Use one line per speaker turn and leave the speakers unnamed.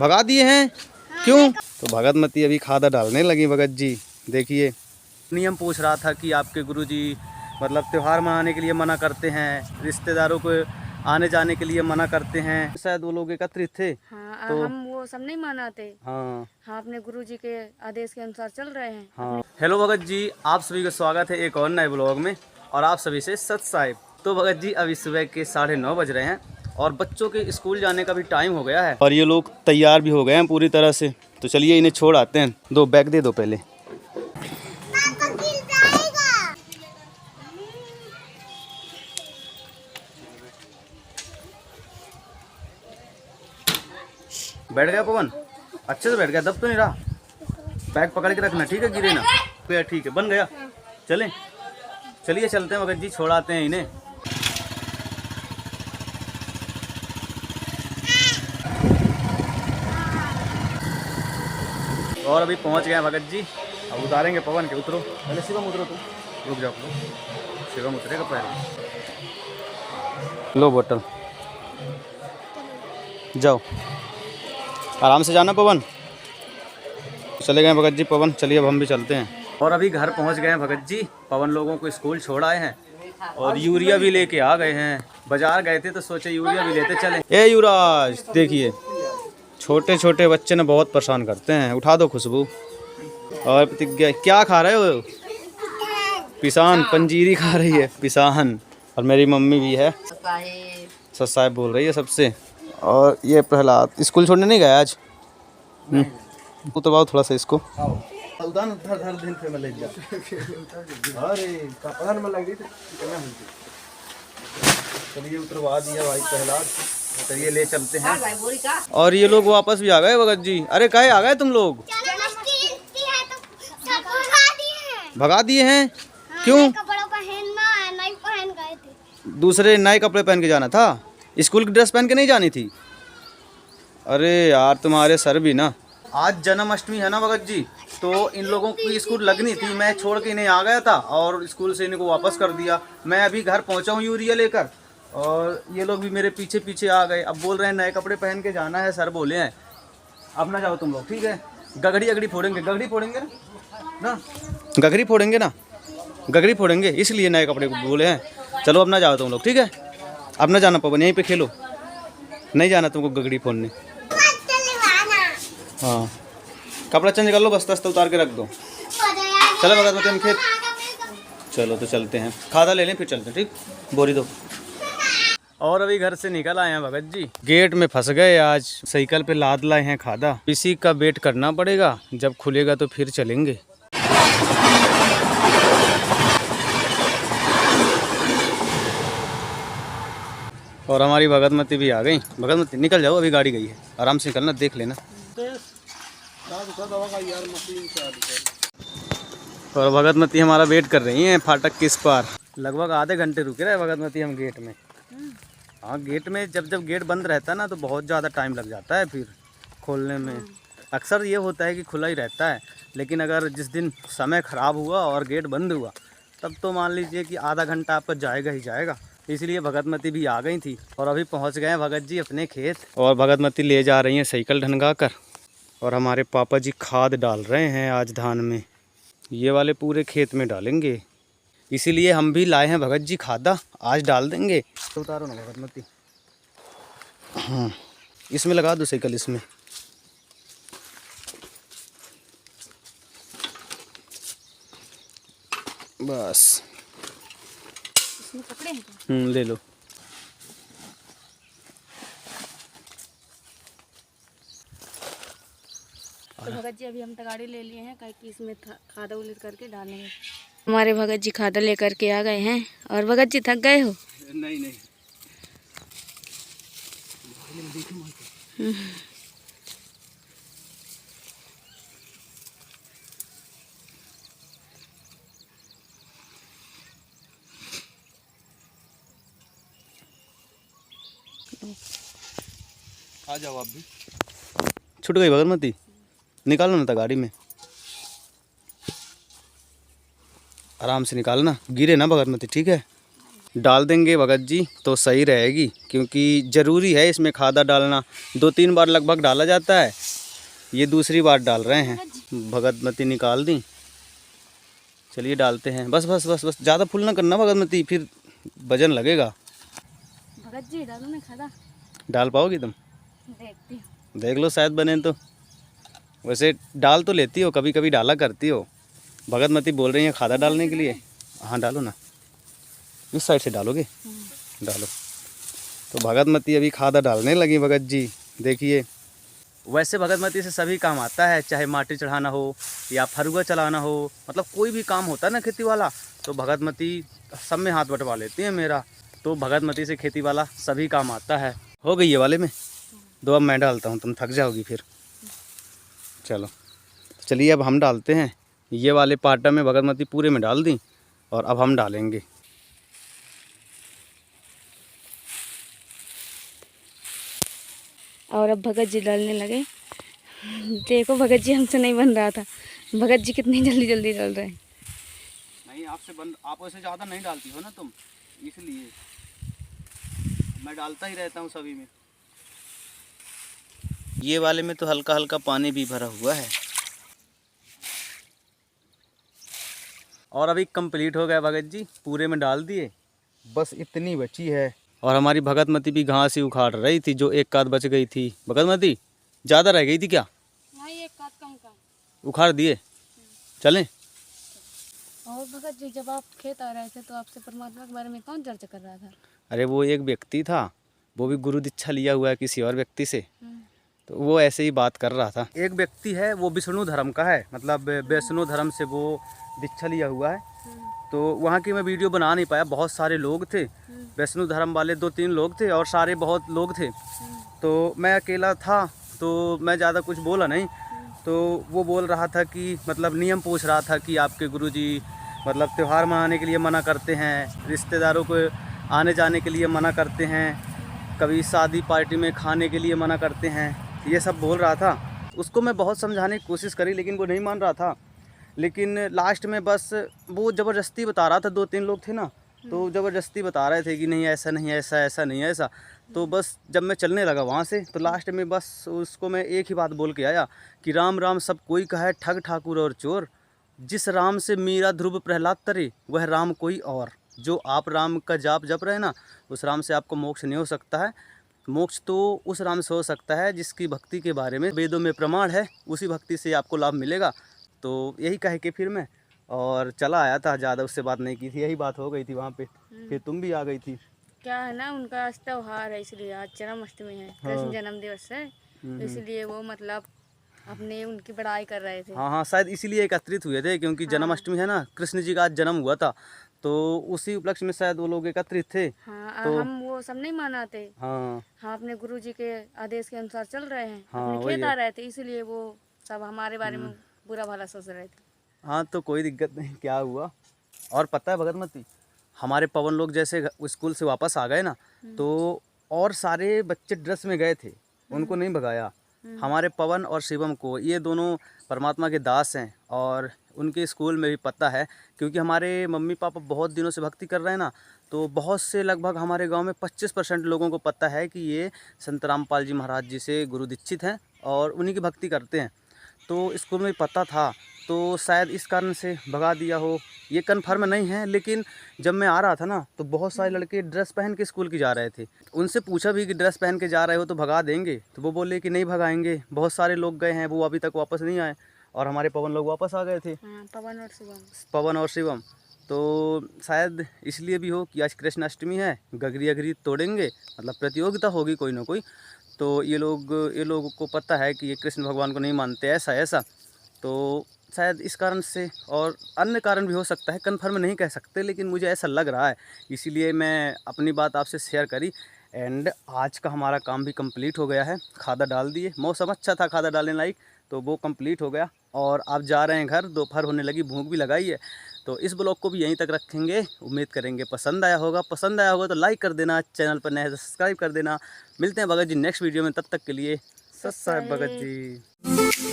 भगा दिए हैं? क्यों? तो भगतमती अभी खादा डालने लगी भगत जी। देखिए, नियम पूछ रहा था कि आपके गुरुजी मतलब त्यौहार मनाने के लिए मना करते हैं, रिश्तेदारों को आने जाने के लिए मना करते हैं। शायद वो लोग एकत्रित थे।
हाँ,
तो
हम वो सब नहीं मानाते।
हाँ
हाँ, अपने गुरुजी के आदेश के अनुसार चल रहे हैं।
हाँ। हेलो भगत जी, आप सभी का स्वागत है एक और नए ब्लॉग में और आप सभी से सत साहिब। तो भगत जी अभी सुबह के 9:30 बज रहे हैं और बच्चों के स्कूल जाने का भी टाइम हो गया है और ये लोग तैयार भी हो गए हैं पूरी तरह से। तो चलिए इन्हें छोड़ आते हैं। दो बैग दे दो पहले। बैठ गया पवन? अच्छे से बैठ गया, दब तो नहीं रहा? बैग पकड़ के रखना, ठीक है, गिरे ना। ठीक है, बन गया। चलें, चलिए चलते हैं भगत जी, छोड़ाते हैं इन्हें। और अभी पहुंच गए हैं भगत जी। अब उतारेंगे पवन के। उतरो पहले, शिवम उतरो, तुम रुक जाओ। शिवम उतरेगा पहले। लो बोतल, जाओ आराम से जाना पवन। चले गए भगत जी पवन। चलिए अब हम भी चलते हैं। और अभी घर पहुंच गए हैं भगत जी। पवन लोगों को स्कूल छोड़ आए हैं और यूरिया भी लेके आ गए हैं। बाजार गए थे तो सोचे यूरिया भी लेते चले। ए युवराज, देखिए छोटे छोटे बच्चे ने बहुत परेशान करते हैं। उठा दो खुशबू। और प्रतिज्ञा क्या खा रहे हो? पिसान, पंजीरी खा रही है पिसान। और मेरी मम्मी भी है, सत साहिब बोल रही है सबसे। और ये प्रहलाद स्कूल छोड़ने नहीं गया आज। उतरवाओ थोड़ा सा इसको। चलिए उतरवा दिया भाई प्रहलाद। चलिए ले चलते हैं। और ये लोग वापस भी आ गए भगत जी। अरे काहे आ गए तुम लोग? भगा दिए हैं? क्यों? दूसरे नए कपड़े पहन के जाना था, स्कूल की ड्रेस पहन के नहीं जानी थी? अरे यार तुम्हारे सर भी ना। आज जन्माष्टमी है ना भगत जी, तो इन लोगों की स्कूल लगनी थी। मैं छोड़ के इन्हें आ गया था और स्कूल से इनको वापस कर दिया। मैं अभी घर पहुंचा हूँ यूरिया लेकर और ये लोग भी मेरे पीछे पीछे आ गए। अब बोल रहे हैं नए कपड़े पहन के जाना है, सर बोले हैं। अब ना जाओ तुम लोग, ठीक है? गगड़ी अगड़ी फोड़ेंगे, गगड़ी फोड़ेंगे ना, गगड़ी फोड़ेंगे ना, गगड़ी फोड़ेंगे, इसलिए नए कपड़े बोले हैं। चलो अब ना जाओ तुम लोग, ठीक है? अब ना जाना पवन, यहीं पे खेलो। नहीं जाना तुमको गगड़ी फोड़ने। हाँ, कपड़ा चेंज कर लो, बस्ता वस्ता उतार के रख दो। चलो भगत मत हम खेत। चलो तो चलते हैं, खादा ले लें फिर चलते हैं, ठीक? बोरी दो। और अभी घर से निकल आए हैं भगत जी। गेट में फंस गए आज। साइकिल पे लाद लाए हैं खादा। इसी का वेट करना पड़ेगा, जब खुलेगा तो फिर चलेंगे। और हमारी भगतमती भी आ गई। भगतमती निकल जाओ, अभी गाड़ी गई है, आराम से निकलना, देख लेना। और भगतमती हमारा वेट कर रही हैं फाटक किस पार। लगभग आधे घंटे रुके रहे भगतमती हम गेट में। हाँ, गेट में जब गेट बंद रहता है ना तो बहुत ज़्यादा टाइम लग जाता है फिर खोलने में। अक्सर ये होता है कि खुला ही रहता है, लेकिन अगर जिस दिन समय ख़राब हुआ और गेट बंद हुआ तब तो मान लीजिए कि आधा घंटा आपका जाएगा ही जाएगा। इसलिए भगतमती भी आ गई थी और अभी पहुंच गए हैं भगत जी अपने खेत। और भगतमती ले जा रही हैं साइकिल ढनगा कर। और हमारे पापा जी खाद डाल रहे हैं आज धान में। ये वाले पूरे खेत में डालेंगे, इसीलिए हम भी लाए हैं भगत जी खादा, आज डाल देंगे। तो उतारो ना भगतमती। हाँ, इसमें लगा दो साइकिल, इसमें। बस ले लो।
तो भगत जी अभी हम गाड़ी ले लिए हैं, कहीं कि इसमें खादा उलिद करके डालेंगे। हमारे भगत जी खादा लेकर के आ गए हैं। और भगत जी थक गए हो?
नहीं नहीं। आ जाओ आप भी। छूट गई भगतमती, निकालो ना था गाड़ी में, आराम से निकालना, गिरे ना भगतमती, ठीक है? डाल देंगे भगत जी तो सही रहेगी, क्योंकि ज़रूरी है इसमें खादा डालना। 2-3 बार लगभग डाला जाता है, ये दूसरी बार डाल रहे हैं। भगतमती निकाल दी, चलिए डालते हैं। बस बस बस बस, ज़्यादा फुल ना करना भगतमती, फिर वजन लगेगा।
भगत जी डालो ना खादा।
डाल पाओगी तुम?
देखती हूँ।
देख लो शायद बने तो। वैसे डाल तो लेती हो, कभी कभी डाला करती हो। भगतमती बोल रही है खादा डालने के लिए। हाँ डालो ना, इस साइड से डालोगे? डालो। तो भगतमती अभी खादा डालने लगी भगत जी, देखिए। वैसे भगतमती से सभी काम आता है, चाहे माटी चढ़ाना हो या फरुआ चलाना हो, मतलब कोई भी काम होता है ना खेती वाला, तो भगतमती सब में हाथ बटवा लेती है मेरा। तो भगतमती से खेती वाला सभी काम आता है। हो गई ये वाले में 2, अब मैं डालता हूँ, तुम थक जाओगी फिर। चलो चलिए अब हम डालते हैं। ये वाले पाटा में भगतमती पूरे में डाल दी, और अब हम डालेंगे।
और अब भगत जी डालने लगे। देखो भगत जी हमसे नहीं बन रहा था, भगत जी कितनी जल्दी जल्दी डाल रहे हैं।
नहीं आपसे बंद, आप वैसे ज़्यादा नहीं डालती हो ना तुम, इसलिए मैं डालता ही रहता हूँ सभी में। ये वाले में तो हल्का हल्का पानी भी भरा हुआ है। और अभी कंप्लीट हो गया भगत जी, पूरे में डाल दिए, बस इतनी बची है। और हमारी भगतमती भी घास ही उखाड़ रही थी, जो एक काद बच गई थी। भगतमती ज़्यादा रह गई थी क्या?
नहीं, एक काद कम का
उखाड़ दिए, चलें?
और भगत जी जब आप खेत आ रहे थे तो आपसे परमात्मा के बारे में कौन चर्चा कर रहा था?
अरे वो एक व्यक्ति था, वो भी गुरु दीक्षा लिया हुआ है किसी और व्यक्ति से, तो वो ऐसे ही बात कर रहा था। एक व्यक्ति है वो विष्णु धर्म का है, मतलब वैष्णो धर्म से वो दीक्षा लिया हुआ है। तो वहाँ की मैं वीडियो बना नहीं पाया, बहुत सारे लोग थे, वैष्णो धर्म वाले 2-3 लोग थे, और सारे बहुत लोग थे। तो मैं अकेला था, तो मैं ज़्यादा कुछ बोला नहीं। तो वो बोल रहा था कि मतलब नियम पूछ रहा था कि आपके गुरुजी मतलब त्यौहार मनाने के लिए मना करते हैं, रिश्तेदारों को आने जाने के लिए मना करते हैं, कभी शादी पार्टी में खाने के लिए मना करते हैं, ये सब बोल रहा था। उसको मैं बहुत समझाने की कोशिश करी, लेकिन वो नहीं मान रहा था। लेकिन लास्ट में बस वो ज़बरदस्ती बता रहा था, 2-3 लोग थे ना, तो ज़बरदस्ती बता रहे थे कि नहीं ऐसा नहीं ऐसा, ऐसा नहीं ऐसा। तो बस जब मैं चलने लगा वहाँ से, तो लास्ट में बस उसको मैं एक ही बात बोल के आया कि राम राम सब कोई कहे, ठग ठाकुर और चोर, जिस राम से मीरा ध्रुव प्रहलाद तरे, वह राम कोई और। जो आप राम का जाप जप रहे ना, उस राम से आपको मोक्ष नहीं हो सकता है। मोक्ष तो उस राम से हो सकता है जिसकी भक्ति के बारे में वेदों में प्रमाण है, उसी भक्ति से आपको लाभ मिलेगा। तो यही कह के फिर मैं और चला आया था, ज़्यादा उससे बात नहीं की थी, यही बात हो गई थी वहाँ पे। फिर तुम भी आ गई थी।
क्या है ना, उनका आज त्योहार है, इसलिए आज जन्माष्टमी है, कृष्ण जन्म दिवस है, तो इसलिए वो मतलब अपने उनकी बड़ाई कर रहे थे।
हाँ हाँ, शायद इसीलिए एकत्रित हुए थे, क्योंकि जन्माष्टमी है ना, कृष्ण जी का आज जन्म हुआ था, तो उसी उपलक्ष्य में शायद वो लोग एकत्रित थे।
हाँ,
तो
हम वो सब नहीं मानाते।
हाँ
हम अपने गुरु जी के आदेश के अनुसार चल रहे हैं,
हाँ,
अपने
वही
खेत
है।
आ रहे थे, इसीलिए वो सब हमारे बारे में बुरा भला सोच रहे थे।
हाँ तो कोई दिक्कत नहीं, क्या हुआ। और पता है भगतमती, हमारे पवन लोग जैसे स्कूल से वापस आ गए ना, तो और सारे बच्चे ड्रेस में गए थे, उनको नहीं भगाया। हमारे पवन और शिवम को, ये दोनों परमात्मा के दास हैं, और उनके स्कूल में भी पता है, क्योंकि हमारे मम्मी पापा बहुत दिनों से भक्ति कर रहे हैं ना, तो बहुत से लगभग हमारे गांव में 25% लोगों को पता है कि ये संत रामपाल जी महाराज जी से गुरु दीक्षित हैं और उन्हीं की भक्ति करते हैं। तो स्कूल में पता था, तो शायद इस कारण से भगा दिया हो, ये कन्फर्म नहीं है। लेकिन जब मैं आ रहा था ना, तो बहुत सारे लड़के ड्रेस पहन के स्कूल की जा रहे थे। उनसे पूछा भी कि ड्रेस पहन के जा रहे हो तो भगा देंगे, तो वो बोले कि नहीं भगाएंगे। बहुत सारे लोग गए हैं, वो अभी तक वापस नहीं आए, और हमारे पवन लोग वापस आ गए थे।
हाँ, पवन और शिवम।
पवन और शिवम, तो शायद इसलिए भी हो कि आज कृष्णाष्टमी है, गगरी अगरी तोड़ेंगे, मतलब प्रतियोगिता होगी कोई ना कोई। तो ये लोगों को पता है कि ये कृष्ण भगवान को नहीं मानते, ऐसा ऐसा। तो शायद इस कारण से, और अन्य कारण भी हो सकता है, कन्फर्म नहीं कह सकते, लेकिन मुझे ऐसा लग रहा है, इसीलिए मैं अपनी बात आपसे शेयर करी। एंड आज का हमारा काम भी कंप्लीट हो गया है, खादा डाल दिए, मौसम अच्छा था खादा डालने लायक, तो वो कंप्लीट हो गया। और आप जा रहे हैं घर, दोपहर होने लगी, भूख भी लगाई है। तो इस ब्लॉग को भी यहीं तक रखेंगे, उम्मीद करेंगे पसंद आया होगा। पसंद आया होगा तो लाइक कर देना, चैनल पर नए सब्सक्राइब कर देना। मिलते हैं भगत जी नेक्स्ट वीडियो में, तब तक के लिए सत साहेब भगत जी।